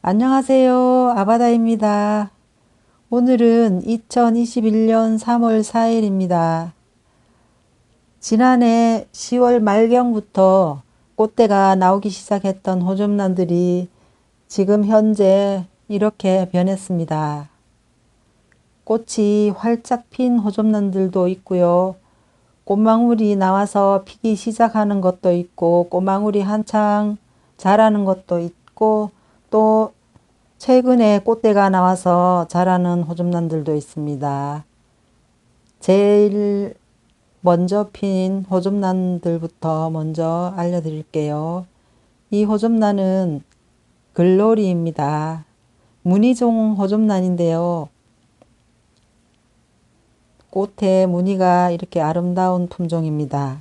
안녕하세요. 아바다입니다. 오늘은 2021년 3월 4일입니다. 지난해 10월 말경부터 꽃대가 나오기 시작했던 호접란들이 지금 현재 이렇게 변했습니다. 꽃이 활짝 핀 호접란들도 있고요. 꽃망울이 나와서 피기 시작하는 것도 있고, 꽃망울이 한창 자라는 것도 있고, 또 최근에 꽃대가 나와서 자라는 호접란들도 있습니다. 제일 먼저 핀 호접란들부터 먼저 알려드릴게요. 이 호접란은 글로리입니다. 무늬종 호접란인데요. 꽃에 무늬가 이렇게 아름다운 품종입니다.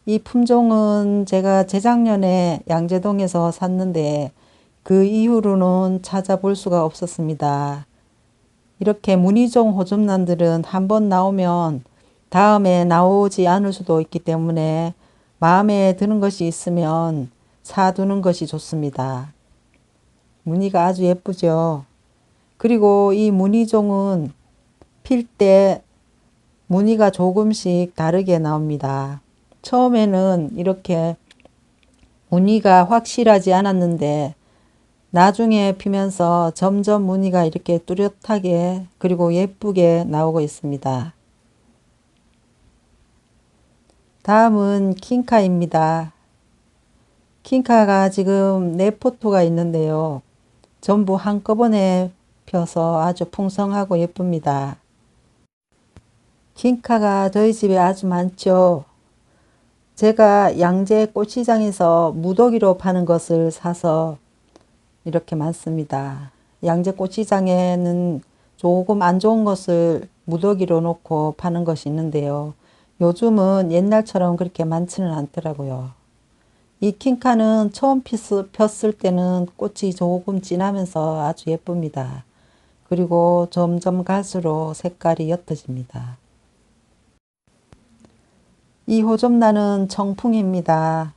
이 품종은 제가 재작년에 양재동에서 샀는데 그 이후로는 찾아볼 수가 없었습니다. 이렇게 무늬종 호접란들은 한번 나오면 다음에 나오지 않을 수도 있기 때문에 마음에 드는 것이 있으면 사두는 것이 좋습니다. 무늬가 아주 예쁘죠. 그리고 이 무늬종은 필 때 무늬가 조금씩 다르게 나옵니다. 처음에는 이렇게 무늬가 확실하지 않았는데 나중에 피면서 점점 무늬가 이렇게 뚜렷하게 그리고 예쁘게 나오고 있습니다. 다음은 킹카입니다. 킹카가 지금 4포트가 있는데요. 전부 한꺼번에 펴서 아주 풍성하고 예쁩니다. 킹카가 저희 집에 아주 많죠. 제가 양재 꽃시장에서 무더기로 파는 것을 사서 이렇게 많습니다. 양재 꽃시장에는 조금 안 좋은 것을 무더기로 놓고 파는 것이 있는데요. 요즘은 옛날처럼 그렇게 많지는 않더라고요. 이 킹카는 처음 폈을 때는 꽃이 조금 진하면서 아주 예쁩니다. 그리고 점점 갈수록 색깔이 옅어집니다. 이 호접란은 청풍입니다.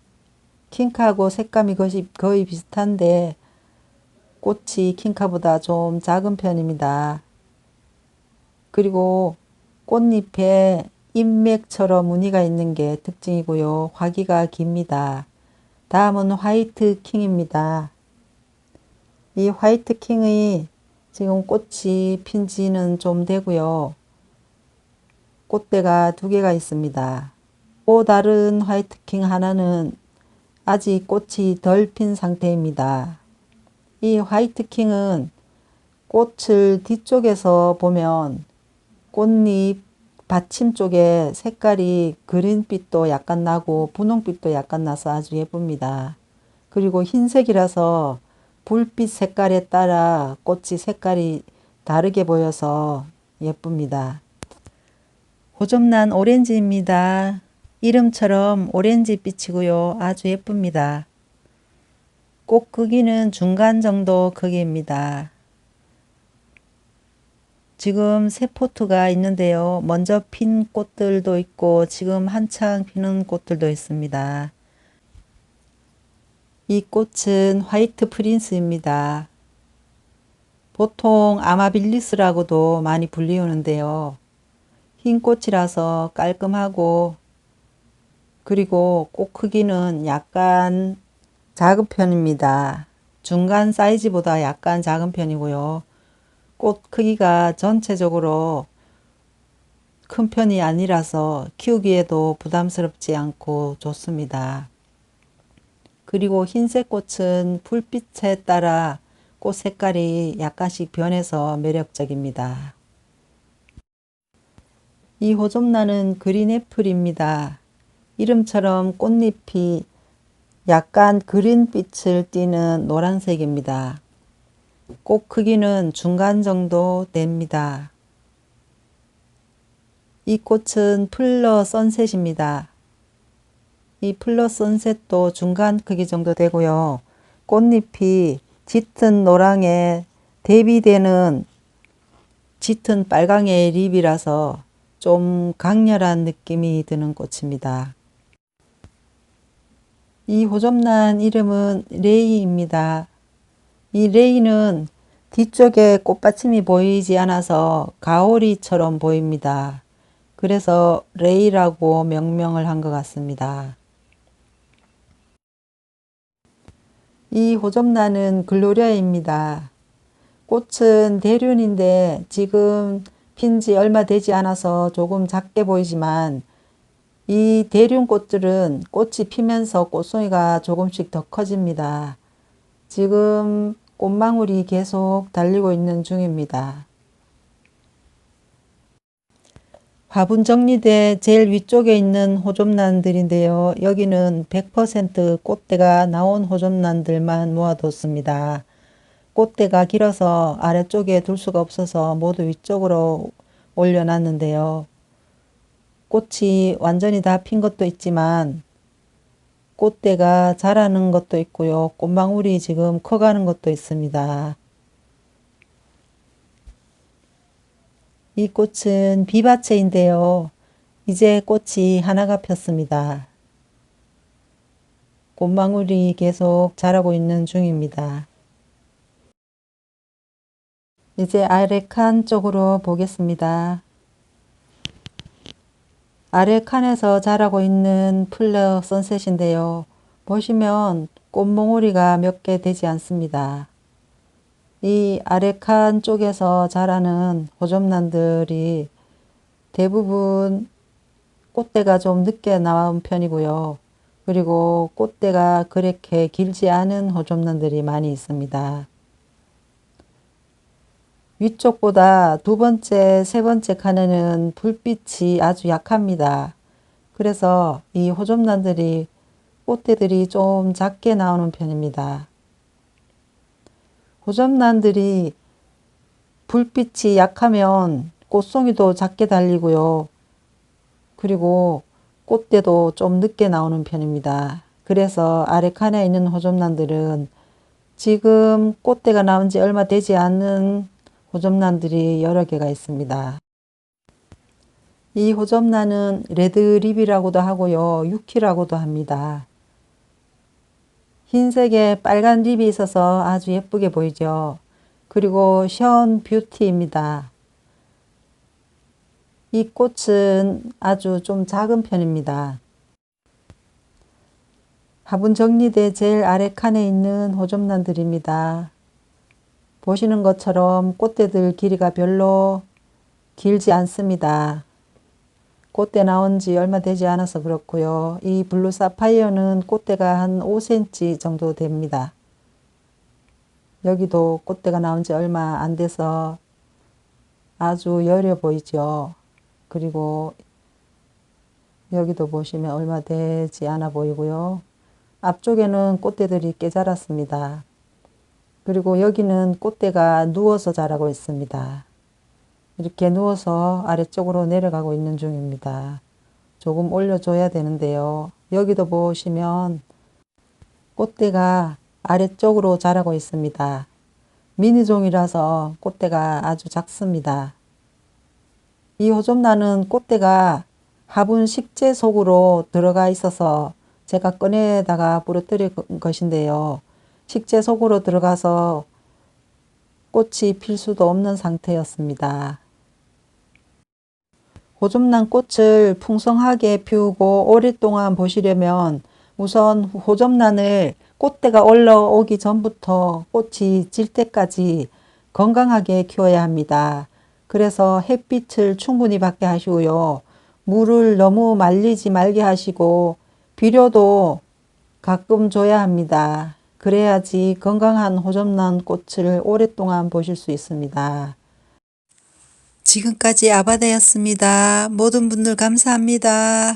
킹카하고 색감이 거의 비슷한데 꽃이 킹카보다 좀 작은 편입니다. 그리고 꽃잎에 인맥처럼 무늬가 있는 게 특징이고요. 화기가 깁니다. 다음은 화이트 킹입니다. 이 화이트 킹의 지금 꽃이 핀 지는 좀 되고요. 꽃대가 2개가 있습니다. 또 다른 화이트 킹 하나는 아직 꽃이 덜 핀 상태입니다. 이 화이트 킹은 꽃을 뒤쪽에서 보면 꽃잎 받침 쪽에 색깔이 그린빛도 약간 나고 분홍빛도 약간 나서 아주 예쁩니다. 그리고 흰색이라서 불빛 색깔에 따라 꽃이 색깔이 다르게 보여서 예쁩니다. 호접란 오렌지입니다. 이름처럼 오렌지 빛이고요. 아주 예쁩니다. 꽃 크기는 중간 정도 크기입니다. 지금 3포트가 있는데요. 먼저 핀 꽃들도 있고 지금 한창 피는 꽃들도 있습니다. 이 꽃은 화이트 프린스입니다. 보통 아마빌리스라고도 많이 불리우는데요. 흰 꽃이라서 깔끔하고 그리고 꽃 크기는 약간 작은 편입니다. 중간 사이즈보다 약간 작은 편이고요. 꽃 크기가 전체적으로 큰 편이 아니라서 키우기에도 부담스럽지 않고 좋습니다. 그리고 흰색 꽃은 불빛에 따라 꽃 색깔이 약간씩 변해서 매력적입니다. 이 호접란은 그린 애플입니다. 이름처럼 꽃잎이 약간 그린빛을 띠는 노란색입니다. 꽃 크기는 중간 정도 됩니다. 이 꽃은 플러 선셋입니다. 이 플러 선셋도 중간 크기 정도 되고요. 꽃잎이 짙은 노랑에 대비되는 짙은 빨강의 립이라서 좀 강렬한 느낌이 드는 꽃입니다. 이 호접란 이름은 레이입니다. 이 레이는 뒤쪽에 꽃받침이 보이지 않아서 가오리처럼 보입니다. 그래서 레이라고 명명을 한 것 같습니다. 이 호접란은 글로리아입니다. 꽃은 대륜인데 지금 핀 지 얼마 되지 않아서 조금 작게 보이지만 이 대륜 꽃들은 꽃이 피면서 꽃송이가 조금씩 더 커집니다. 지금 꽃망울이 계속 달리고 있는 중입니다. 화분 정리대 제일 위쪽에 있는 호접란들인데요. 여기는 100% 꽃대가 나온 호접란들만 모아뒀습니다. 꽃대가 길어서 아래쪽에 둘 수가 없어서 모두 위쪽으로 올려놨는데요. 꽃이 완전히 다 핀 것도 있지만 꽃대가 자라는 것도 있고요. 꽃망울이 지금 커가는 것도 있습니다. 이 꽃은 비바체인데요. 이제 꽃이 하나가 폈습니다. 꽃망울이 계속 자라고 있는 중입니다. 이제 아래 칸 쪽으로 보겠습니다. 아래 칸에서 자라고 있는 플러 선셋인데요. 보시면 꽃몽우리가 몇 개 되지 않습니다. 이 아래 칸 쪽에서 자라는 호접란들이 대부분 꽃대가 좀 늦게 나온 편이고요. 그리고 꽃대가 그렇게 길지 않은 호접란들이 많이 있습니다. 위쪽보다 두 번째, 세 번째 칸에는 불빛이 아주 약합니다. 그래서 이 호접란들이 꽃대들이 좀 작게 나오는 편입니다. 호접란들이 불빛이 약하면 꽃송이도 작게 달리고요. 그리고 꽃대도 좀 늦게 나오는 편입니다. 그래서 아래 칸에 있는 호접란들은 지금 꽃대가 나온 지 얼마 되지 않은 호접란들이 여러 개가 있습니다. 이 호접란은 레드립이라고도 하고요. 유키라고도 합니다. 흰색에 빨간 립이 있어서 아주 예쁘게 보이죠. 그리고 션 뷰티입니다. 이 꽃은 아주 좀 작은 편입니다. 화분 정리대 제일 아래 칸에 있는 호접란들입니다. 보시는 것처럼 꽃대들 길이가 별로 길지 않습니다. 꽃대 나온 지 얼마 되지 않아서 그렇고요. 이 블루 사파이어는 꽃대가 한 5cm 정도 됩니다. 여기도 꽃대가 나온 지 얼마 안 돼서 아주 여려 보이죠. 그리고 여기도 보시면 얼마 되지 않아 보이고요. 앞쪽에는 꽃대들이 꽤 자랐습니다. 그리고 여기는 꽃대가 누워서 자라고 있습니다. 이렇게 누워서 아래쪽으로 내려가고 있는 중입니다. 조금 올려줘야 되는데요. 여기도 보시면 꽃대가 아래쪽으로 자라고 있습니다. 미니종이라서 꽃대가 아주 작습니다. 이 호접란은 꽃대가 화분 식재 속으로 들어가 있어서 제가 꺼내다가 부러뜨린 것인데요. 식재 속으로 들어가서 꽃이 필 수도 없는 상태였습니다. 호접란 꽃을 풍성하게 피우고 오랫동안 보시려면 우선 호접란을 꽃대가 올라오기 전부터 꽃이 질 때까지 건강하게 키워야 합니다. 그래서 햇빛을 충분히 받게 하시고요. 물을 너무 말리지 말게 하시고 비료도 가끔 줘야 합니다. 그래야지 건강한 호접란 꽃을 오랫동안 보실 수 있습니다. 지금까지 아바다였습니다. 모든 분들 감사합니다.